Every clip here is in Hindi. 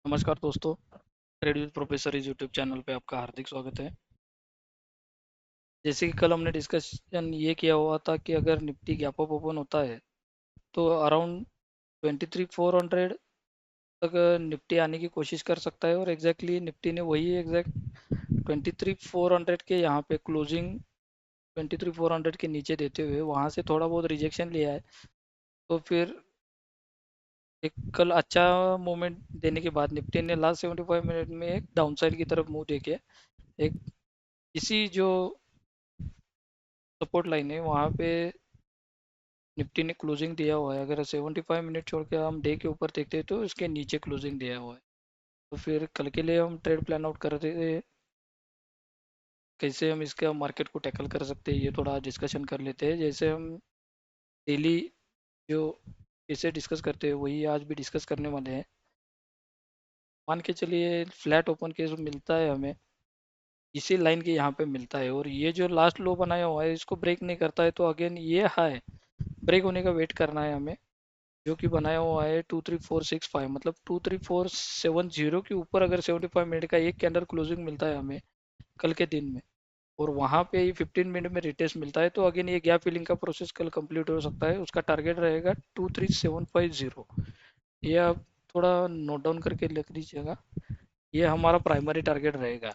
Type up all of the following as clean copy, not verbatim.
नमस्कार दोस्तों। ट्रेड विद प्रोफेसर इस यूट्यूब चैनल पे आपका हार्दिक स्वागत है। जैसे कि कल हमने डिस्कशन ये किया हुआ था कि अगर निफ्टी गैप अप ओपन होता है तो अराउंड 23,400 तक निफ्टी आने की कोशिश कर सकता है, और निफ्टी ने वही एग्जैक्ट 23,400 के यहाँ पे क्लोजिंग 23,400 के नीचे देते हुए वहाँ से थोड़ा बहुत रिजेक्शन लिया है। तो फिर एक कल अच्छा मोमेंट देने के बाद निफ्टी ने लास्ट 75 मिनट में एक डाउनसाइड की तरफ मुंह देके एक इसी जो सपोर्ट लाइन है वहाँ पे निफ्टी ने क्लोजिंग दिया हुआ है। अगर 75 मिनट छोड़ के हम डे के ऊपर देखते हैं तो इसके नीचे क्लोजिंग दिया हुआ है। तो फिर कल के लिए हम ट्रेड प्लान आउट कर रहे थे, कैसे हम इसका मार्केट को टैकल कर सकते हैं ये थोड़ा डिस्कशन कर लेते हैं। जैसे हम डेली जो कैसे डिस्कस करते हैं वही आज भी डिस्कस करने वाले हैं। मान के चलिए फ्लैट ओपन केस मिलता है हमें, इसी लाइन के यहाँ पे मिलता है, और ये जो लास्ट लो बनाया हुआ है इसको ब्रेक नहीं करता है तो अगेन ये हाई ब्रेक होने का वेट करना है हमें, जो कि बनाया हुआ है 23465, मतलब 23470 के ऊपर अगर 75 मिनट का एक कैंडल क्लोजिंग मिलता है हमें कल के दिन में, और वहाँ पे ही 15 मिनट में रिटेस्ट मिलता है, तो अगेन ये गैप फिलिंग का प्रोसेस कल कंप्लीट हो सकता है। उसका टारगेट रहेगा 23750। ये आप थोड़ा नोट डाउन करके लिख लीजिएगा, ये हमारा प्राइमरी टारगेट रहेगा।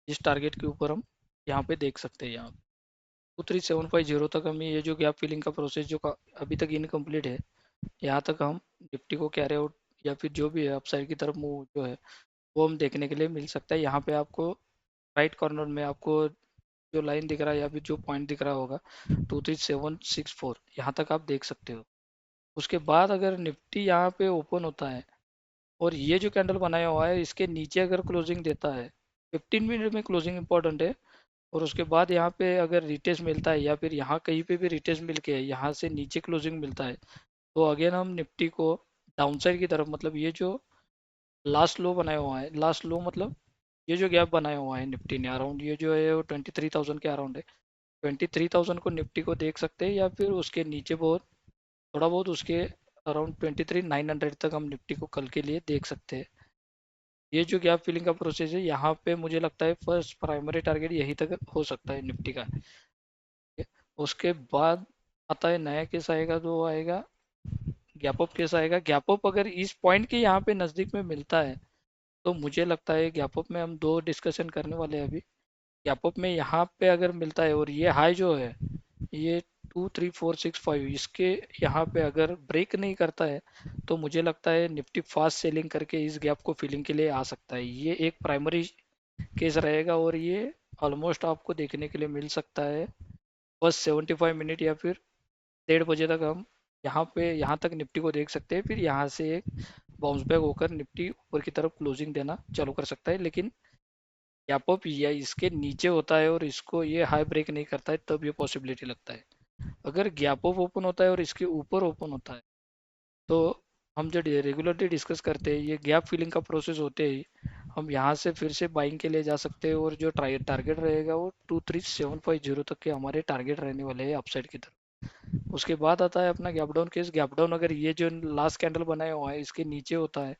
इस टारगेट के ऊपर हम यहाँ पे देख सकते हैं, यहाँ 23750 तक हमें ये जो गैप फिलिंग का प्रोसेस जो अभी तक इनकम्प्लीट है, यहाँ तक हम निफ्टी को कैरी आउट या फिर जो भी है अपसाइड की तरफ मूव जो है वो हम देखने के लिए मिल सकता है। यहाँ पे आपको राइट कॉर्नर में आपको जो लाइन दिख रहा है या फिर जो पॉइंट दिख रहा होगा 23764, यहाँ तक आप देख सकते हो। उसके बाद अगर निफ्टी यहाँ पे ओपन होता है और ये जो कैंडल बनाया हुआ है इसके नीचे अगर क्लोजिंग देता है, 15 मिनट में क्लोजिंग इंपॉर्टेंट है, और उसके बाद यहाँ पे अगर रिटेस्ट मिलता है या फिर यहाँ कहीं पे भी रिटेस्ट मिल के यहाँ से नीचे क्लोजिंग मिलता है, तो अगेन हम निफ्टी को डाउनसाइड की तरफ, मतलब ये जो लास्ट लो बनाया हुआ है, लास्ट लो मतलब ये जो गैप बनाया हुआ है निफ्टी ने अराउंड, ये जो है वो 23,000 के अराउंड है, 23,000 को निफ्टी को देख सकते हैं, या फिर उसके नीचे बहुत थोड़ा बहुत उसके अराउंड 23,900 तक हम निफ्टी को कल के लिए देख सकते हैं। ये जो गैप फिलिंग का प्रोसेस है यहाँ पे मुझे लगता है फर्स्ट प्राइमरी टारगेट यही तक हो सकता है निफ्टी का। उसके बाद आता है नया केस आएगा, जो आएगा गैप अप केस आएगा। गैप अप अगर इस पॉइंट के यहाँ पे नज़दीक में मिलता है तो मुझे लगता है गैप अप में हम दो डिस्कशन करने वाले हैं अभी। गैप अप में यहाँ पे अगर मिलता है और ये हाई जो है ये 23465, इसके यहाँ पे अगर ब्रेक नहीं करता है तो मुझे लगता है निफ्टी फास्ट सेलिंग करके इस गैप को फिलिंग के लिए आ सकता है। ये एक प्राइमरी केस रहेगा, और ये ऑलमोस्ट आपको देखने के लिए मिल सकता है बस 75 मिनट या फिर 1:30 बजे तक हम यहाँ तक निफ्टी को देख सकते हैं। फिर यहाँ से एक बाउंस बैक होकर निफ्टी ऊपर की तरफ क्लोजिंग देना चालू कर सकता है, लेकिन गैप अप या इसके नीचे होता है और इसको ये हाई ब्रेक नहीं करता है तब ये पॉसिबिलिटी लगता है। अगर गैप अप ओपन होता है और इसके ऊपर ओपन होता है तो हम जो रेगुलरली डिस्कस करते हैं ये गैप फिलिंग का प्रोसेस होते ही हम यहाँ से फिर से बाइंग के लिए जा सकते हैं, और जो टारगेट रहेगा वो 23750 तक के हमारे टारगेट रहने वाले हैं अपसाइड की तरफ। उसके बाद आता है अपना gap down case. Gap down अगर ये जो लास्ट कैंडल बनाया हुआ है इसके नीचे होता है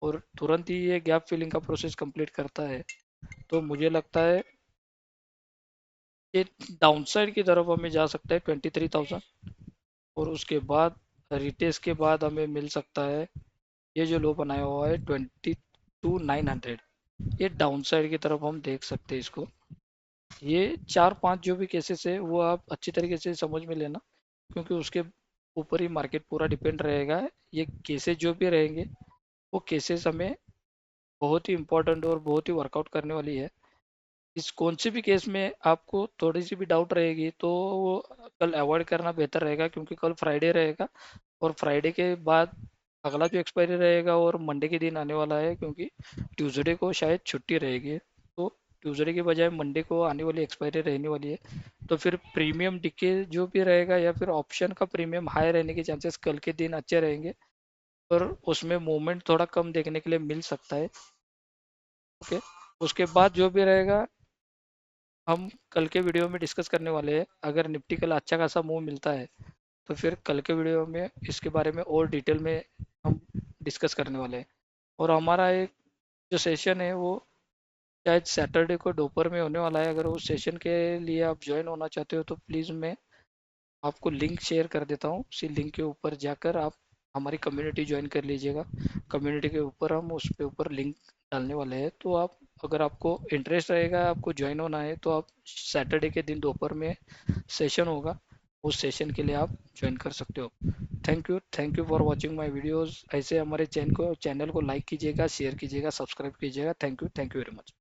और तुरंत ही ये गैप फिलिंग का प्रोसेस कंप्लीट करता है, तो मुझे लगता है ये डाउनसाइड की तरफ हमें जा सकता है 23,000, और उसके बाद रिटेस्ट के बाद हमें मिल सकता है ये जो लो बनाया हुआ है 22,900। ये डाउनसाइड की तरफ हम देख सकते हैं इसको। ये चार पांच जो भी केसेस है वो आप अच्छी तरीके से समझ में लेना, क्योंकि उसके ऊपर ही मार्केट पूरा डिपेंड रहेगा। ये केसेस जो भी रहेंगे वो केसेस हमें बहुत ही इंपॉर्टेंट और बहुत ही वर्कआउट करने वाली है। इस कौन से भी केस में आपको थोड़ी सी भी डाउट रहेगी तो वो कल अवॉइड करना बेहतर रहेगा, क्योंकि कल फ्राइडे रहेगा, और फ्राइडे के बाद अगला जो एक्सपायरी रहेगा और मंडे के दिन आने वाला है, क्योंकि ट्यूसडे को शायद छुट्टी रहेगी, तो ट्यूसडे के बजाय मंडे को आने वाली एक्सपायरी रहने वाली है। तो फिर प्रीमियम डिके जो भी रहेगा या फिर ऑप्शन का प्रीमियम हाई रहने के चांसेस कल के दिन अच्छे रहेंगे, और उसमें मूवमेंट थोड़ा कम देखने के लिए मिल सकता है। ओके, उसके बाद जो भी रहेगा हम कल के वीडियो में डिस्कस करने वाले हैं। अगर निफ्टी कल अच्छा खासा मूव मिलता है तो फिर कल के वीडियो में इसके बारे में और डिटेल में हम डिस्कस करने वाले हैं। और हमारा एक जो सेशन है वो शायद सैटरडे को दोपहर में होने वाला है। अगर उस सेशन के लिए आप ज्वाइन होना चाहते हो तो प्लीज़ मैं आपको लिंक शेयर कर देता हूँ। उसी लिंक के ऊपर जाकर आप हमारी कम्युनिटी ज्वाइन कर लीजिएगा। कम्युनिटी के ऊपर हम उस पे ऊपर लिंक डालने वाले हैं, तो आप अगर आपको इंटरेस्ट रहेगा, आपको ज्वाइन होना है, तो आप सैटरडे के दिन दोपहर में सेशन होगा, उस सेशन के लिए आप ज्वाइन कर सकते हो। Thank you for watching my videos. ऐसे हमारे चैनल को लाइक कीजिएगा, शेयर कीजिएगा, सब्सक्राइब कीजिएगा। Thank you very much.